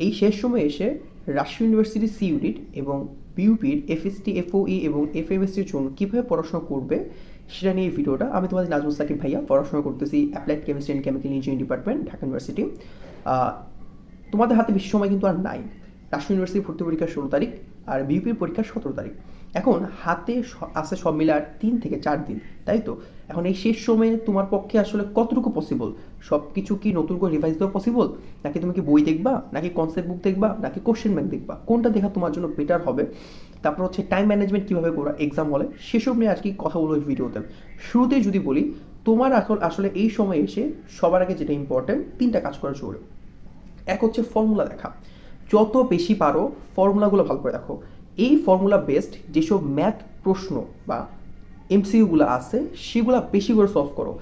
এই শেষ সময়ে এসে রাজশাহী ইউনিভার্সিটির সি ইউনিট এবং বিইউপির এফএসটি এফওই এবং এফএমএসটির জন্য কীভাবে পড়াশোনা করবে সেটা নিয়ে এই ভিডিওটা। আমি তোমাদের নাজমুল সাকিব ভাইয়া, পড়াশোনা করতেছি applied chemistry and chemical engineering department, Dhaka university. তোমাদের হাতে বেশি সময় কিন্তু আর নাই। রাজশাহী ইউনিভার্সিটি ভর্তি পরীক্ষা 16 তারিখ আর বিইউপির পরীক্ষা 17 তারিখ। এখন হাতে আছে সব মিলে আর 3 থেকে 4 দিন, তাই তো? এখন এই শেষ সময়ে তোমার পক্ষে আসলে কতটুকু পসিবল সব কিছু কি নতুন করে রিভাইজ দেওয়া পসিবল, নাকি তুমি কি বই দেখবা, নাকি কনসেপ্ট বুক দেখবা, নাকি কোশ্চেন ব্যাংক দেখবা? কোনটা দেখা তোমার জন্য বেটার হবে? তারপর হচ্ছে টাইম ম্যানেজমেন্ট কীভাবে করা এক্সাম হলে, সেসব নিয়ে আজকে কথা বলবো এই ভিডিওতে। শুরুতেই যদি বলি, তোমার এখন আসলে এই সময় এসে সবার আগে যেটা ইম্পর্টেন্ট, 3টা কাজ করা জরুরি। এক হচ্ছে ফর্মুলা দেখা। যত বেশি পারো ফর্মুলাগুলো ভালো করে দেখো। এই ফর্মুলা বেসড যেসব ম্যাথ প্রশ্ন বা এমসিকিউগুলো আছে সেগুলো বেশি করে সলভ করো।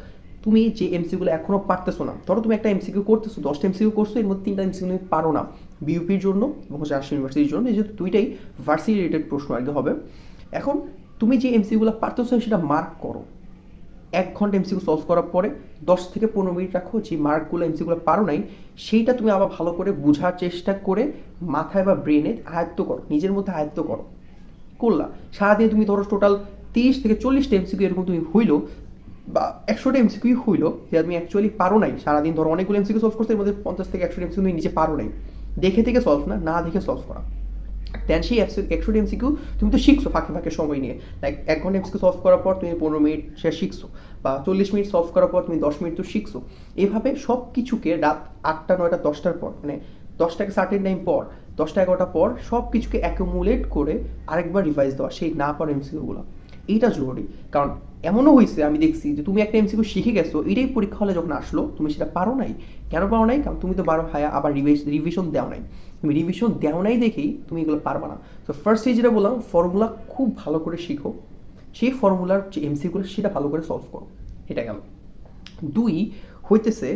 তুমি যে এমসিকিউগুলো এখনও পারতেছো না, ধরো তুমি একটা এমসিকিউ করতেছো, 10টা এমসিকিউ করছো, এর মধ্যে 3টা এমসিকিউ তুমি পারো না, বিইউপির জন্য এবং রাজশাহী ইউনিভার্সিটির জন্য, যেহেতু দুইটাই ভার্সিটি রিলেটেড প্রশ্ন আগে হবে। এখন তুমি যে এমসিকিউগুলো পারতেছো সেটা মার্ক করো। 1 ঘন্টা এমসিকিউ সলভ করার পরে 10 থেকে 15 মিনিট রাখো, যে মার্কগুলো এমসিকিউগুলো পারো নাই সেইটা তুমি আবার ভালো করে বোঝার চেষ্টা করে মাথায় বা ব্রেনে আয়ত্ত করো, নিজের মধ্যে আয়ত্ত করো। করলা সারাদিনে তুমি ধরো টোটাল 30 থেকে 40টা এমসিকিউ এরকম তুমি হইলো, বা 100টা এমসিকিউ হইলো যেটা তুমি অ্যাকচুয়ালি পারো নাই। সারাদিন ধরো অনেকগুলো এমসিকিউ সলভ করতে, এর মধ্যে 50 থেকে 100টা এমসিকিউ তুমি নিজে পারো নাই। দেখে থেকে সলভ না, না দেখে সলভ করা। দেন সেই 100টা এমসিকিউ তুমি তো শিখছো ফাঁকে ফাঁকে সময় নিয়ে, লাইক 1 ঘন্টা এমসিকিউ সলভ করার পর তুমি 15 মিনিট সে শিখছো, বা 40 মিনিট সলভ করার পর তুমি 10 মিনিট তো শিখছো। এভাবে সব কিছুকে রাত 8টা 9টা 10টার পর, মানে 10টাকে সার্টেন টাইম পর, 10টা 11টা পর সব কিছুকে অ্যাকুমুলেট করে আরেকবার রিভাইজ দেওয়া সেই না পারা এমসিকিউগুলো। এইটা জরুরি। কারণ এমনও হয়েছে আমি দেখছি যে তুমি একটা এমসিকিউ শিখে গেছো, এটাই পরীক্ষা হলে যখন আসলো তুমি সেটা পারো নাই। কেন পারো নাই? কারণ তুমি তো বারো হায়া আবার রিভিশন দেও নাই। তুমি রিভিশন দেও নাই দেখেই তুমি এগুলো পারবা না। তো ফার্স্টে যেটা বললাম, ফর্মুলা খুব ভালো করে শিখো, সেই ফর্মুলার যে এমসিকিউগুলো সেটা ভালো করে সলভ করো। এটা গেল। 2 হইতেছে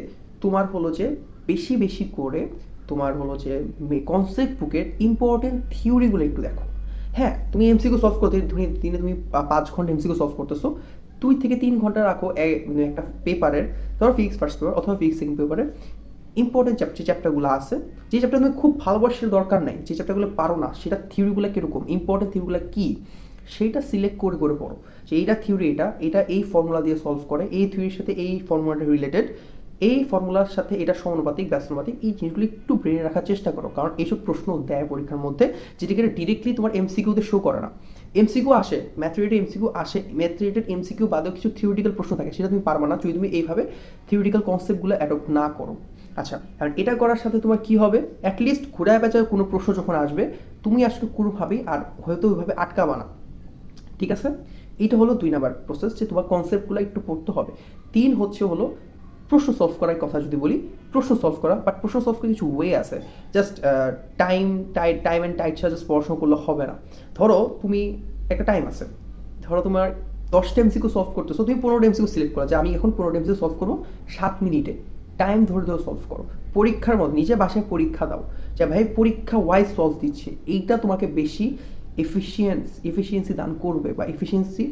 তোমার হলো যে বেশি বেশি করে তোমার হলো যে কনসেপ্ট বুকের ইম্পর্টেন্ট থিওরিগুলো একটু দেখো। হ্যাঁ, তুমি এমসিকিউ সলভ করতে দিনে তুমি 5 ঘন্টা এমসিকিউ সলভ করতেছো, 2 থেকে 3 ঘন্টা রাখো মানে একটা পেপারের, ধরো ফিজিক্স ফার্স্ট পেপার অথবা ফিজিক্স সেকেন্ড পেপারের ইম্পর্টেন্ট যে চ্যাপ্টারগুলো আছে, যে চ্যাপ্টার তুমি খুব ভালোবাসার দরকার নাই, যে চ্যাপ্টারগুলো পারো না, সেটা থিওরিগুলো কীরকম, ইম্পর্টেন্ট থিওরিগুলো কী, সেইটা সিলেক্ট করে করে পড়ো। যে এইটা থিওরি, এটা এই ফর্মুলা দিয়ে সলভ করে, এই থিওরির সাথে এই ফর্মুলাটা রিলেটেড, এই ফর্মুলার সাথে এটা সমানুপাতিক ব্যস্তানুপাতিক, এই জিনিসগুলো একটু ব্রেনে রাখার চেষ্টা করো। কারণ এইসব প্রশ্ন দেয় পরীক্ষার মধ্যে, যেটাকে ডিরেক্টলি তোমার এমসিকিউতে শো করে না। এমসিকিউ আসে, ম্যাথ রিলেটেড এমসিকিউ আসে, ম্যাথ রিলেটেড এমসিকিউ বাদেও কিছু থিওরিটিক্যাল প্রশ্ন থাকে, সেটা তুমি পারবা না যদি তুমি এইভাবে থিওরিটিক্যাল কনসেপ্টগুলো অ্যাডপ্ট না করো। আচ্ছা, কারণ এটা করার সাথে তোমার কি হবে, অ্যাটলিস্ট ঘুরায় পেঁচায় কোনো প্রশ্ন যখন আসবে তুমি আসলে কোনোভাবেই আর হয়তো ওইভাবে আটকাবা না। ঠিক আছে? এইটা হলো 2 নাম্বার প্রসেস, যে তোমার কনসেপ্টগুলো একটু পড়তে হবে। 3 হলো প্রশ্ন সলভ করার কথা যদি বলি, প্রশ্ন সলভ করা, বাট প্রশ্ন সলভ করার কিছু ওয়ে আছে। জাস্ট টাইম অ্যান্ড টাইট ছাড়া জাস্ট পড়াশোনা করলে হবে না। ধরো তুমি একটা টাইম আছে, ধরো তোমার 10টা এমসিকিউ সলভ করতেছো, তুমি 15টা এমসিকিউ সিলেক্ট করো যে আমি এখন 15টা এমসিকিউ সলভ করবো 7 মিনিটে। টাইম ধরে ধরে সলভ করো, পরীক্ষার মতো নিজে বাসায় পরীক্ষা দাও যে ভাই পরীক্ষা ওয়াইজ সলভ দিচ্ছে। এইটা তোমাকে বেশি এফিসিয়েন্সি দান করবে, বা এফিসিয়েন্সি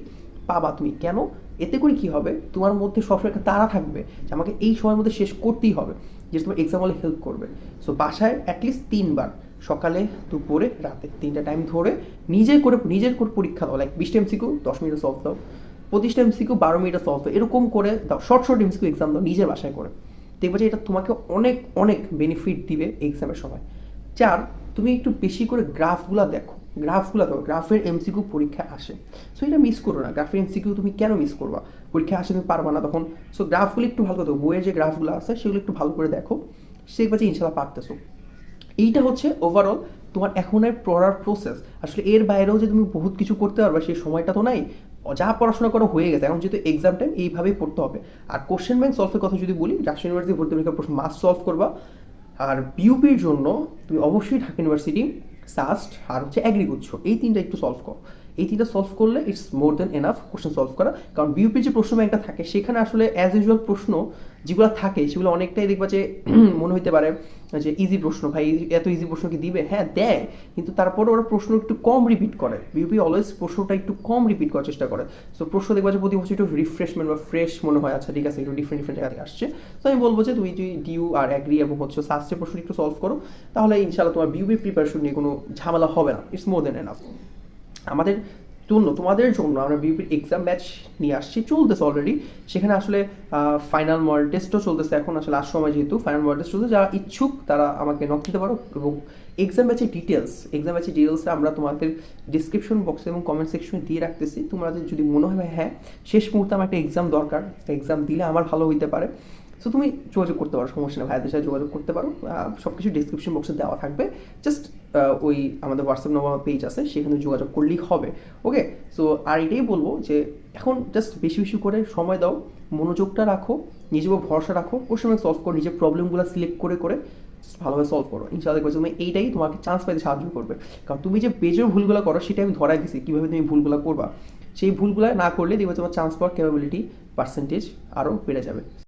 পাবা তুমি। কেন? এতে করে কি হবে, তোমার মধ্যে সবসময় একটা তাড়া থাকবে যে আমাকে এই সময়ের মধ্যে শেষ করতেই হবে, যেটা তোমার এক্সাম হলে হেল্প করবে। সো বাসায় অ্যাটলিস্ট 3 বার, সকালে দুপুরে রাতে 3টা টাইম ধরে নিজের করে পরীক্ষা দাও। লাইক 20টা এমসিকিউ 10 মিনিটে সলভ দাও, 25টা এমসিকিউ 12 মিনিটে সলভ দাও, এরকম করে দাও। শর্ট এমসিকিউ এক্সাম দাও নিজের বাসায় করে, দেখবে যে এটা তোমাকে অনেক অনেক বেনিফিট দিবে এক্সামের সময়। 4, তুমি একটু বেশি করে গ্রাফগুলো দেখো। গ্রাফের এমসিকিউ পরীক্ষায় আসে, সো এটা মিস করো না। গ্রাফের এমসিকিউ তুমি কেন মিস করবা? পরীক্ষায় আসে তুমি পারবা না তখন। সো গ্রাফগুলো একটু ভালো করে দেখো, বইয়ের যে গ্রাফগুলো আছে সেগুলো একটু ভালো করে দেখো, দেখবা যে ইনশাল্লাহ পারতেছো। এইটা হচ্ছে ওভারঅল তোমার এখনের পড়ার প্রসেস। আসলে এর বাইরেও যে তুমি বহুত কিছু করতে পারবে সেই সময়টা তো নাই, যা পড়াশোনা করা হয়ে গেছে। এখন যেহেতু এক্সাম টাইম, এইভাবেই পড়তে হবে। আর কোশ্চেন ব্যাংক সলভের কথা যদি বলি, রাজশাহী ইউনিভার্সিটি ভর্তি পরীক্ষার প্রশ্ন মাস্ট সলভ করবা। আর বিউপির জন্য তুমি অবশ্যই ঢাকা ইউনিভার্সিটি, সাস্ট আর হচ্ছে অ্যাগ্রিগুচ্ছ, এই 3টা একটু সলভ করো। এই তিনটা সলভ করলে it's more than enough question solve করা। কারণ বিউপির যে প্রশ্ন ব্যাংকটা থাকে সেখানে আসলে অ্যাজ ইউজুয়াল প্রশ্ন যেগুলো থাকে সেগুলো অনেকটাই দেখবা যে মনে হইতে পারে যে ইজি প্রশ্ন, ভাই এত ইজি প্রশ্ন কি দিবে, হ্যাঁ দেয়, কিন্তু তারপরে ওরা প্রশ্ন একটু কম রিপিট করে। বিউপি অলওয়েজ প্রশ্নটা একটু কম রিপিট করার চেষ্টা করে। সো প্রশ্ন দেখবা যে প্রতি বছর একটু রিফ্রেশমেন্ট বা ফ্রেশ মনে হয়, আচ্ছা ঠিক আছে একটু ডিফারেন্ট ডিফারেন্ট জায়গা থেকে আসছে। তো আমি বলবো যে তুমি যদি ডিউ আর অ্যাগ্রি এবং হচ্ছে সাস্টের প্রশ্ন একটু সলভ করো, তাহলে ইনশাআল্লাহ তোমার বিউপি প্রিপারেশন নিয়ে কোনো ঝামেলা হবে না। It's more than enough. আমাদের জন্য, তোমাদের জন্য আমরা বিউপির এক্সাম ব্যাচ নিয়ে আসছি, চলতেছে অলরেডি। সেখানে আসলে ফাইনাল মডেল টেস্টও চলতেছে এখন, আসলে লাস্ট সময় যেহেতু ফাইনাল মডেল টেস্ট চলছে, যারা ইচ্ছুক তারা আমাকে নক দিতে পারো। এবং এক্সাম ব্যাচের ডিটেলসে আমরা তোমাদের ডিসক্রিপশন বক্সে এবং কমেন্ট সেকশনে দিয়ে রাখতেছি। তোমরা যদি মনে হয় হ্যাঁ শেষ মুহূর্তে আমার একটা এক্সাম দরকার, এক্সাম দিলে আমার ভালো হইতে পারে, সো তুমি যোগাযোগ করতে পারো, সমস্যা নেই, ভাইদের সাথে যোগাযোগ করতে পারো। সব কিছু ডিসক্রিপশন বক্সে দেওয়া থাকবে, জাস্ট ওই আমাদের হোয়াটসঅ্যাপ নম্বর পেজ আছে সেখানে যোগাযোগ করলেই হবে। ওকে, সো আর এটাই বলবো যে এখন জাস্ট বেশি বেশি করে সময় দাও, মনোযোগটা রাখো, নিজের উপর ভরসা রাখো, ওর সময় সলভ করো, নিজের প্রবলেমগুলো সিলেক্ট করে করে ভালোভাবে সলভ করো। ইনশাআল্লাহ দেখবো তুমি এইটাই তোমাকে চান্স পাইতে সাহায্য করবে। কারণ তুমি যে বেজোর ভুলগুলো করো সেটা আমি ধরাই দিছি কীভাবে তুমি ভুলগুলো করবা। সেই ভুলগুলো না করলে দেখবে তোমার চান্স পাওয়ার ক্যাপাবিলিটি পার্সেন্টেজ আরও বেড়ে যাবে।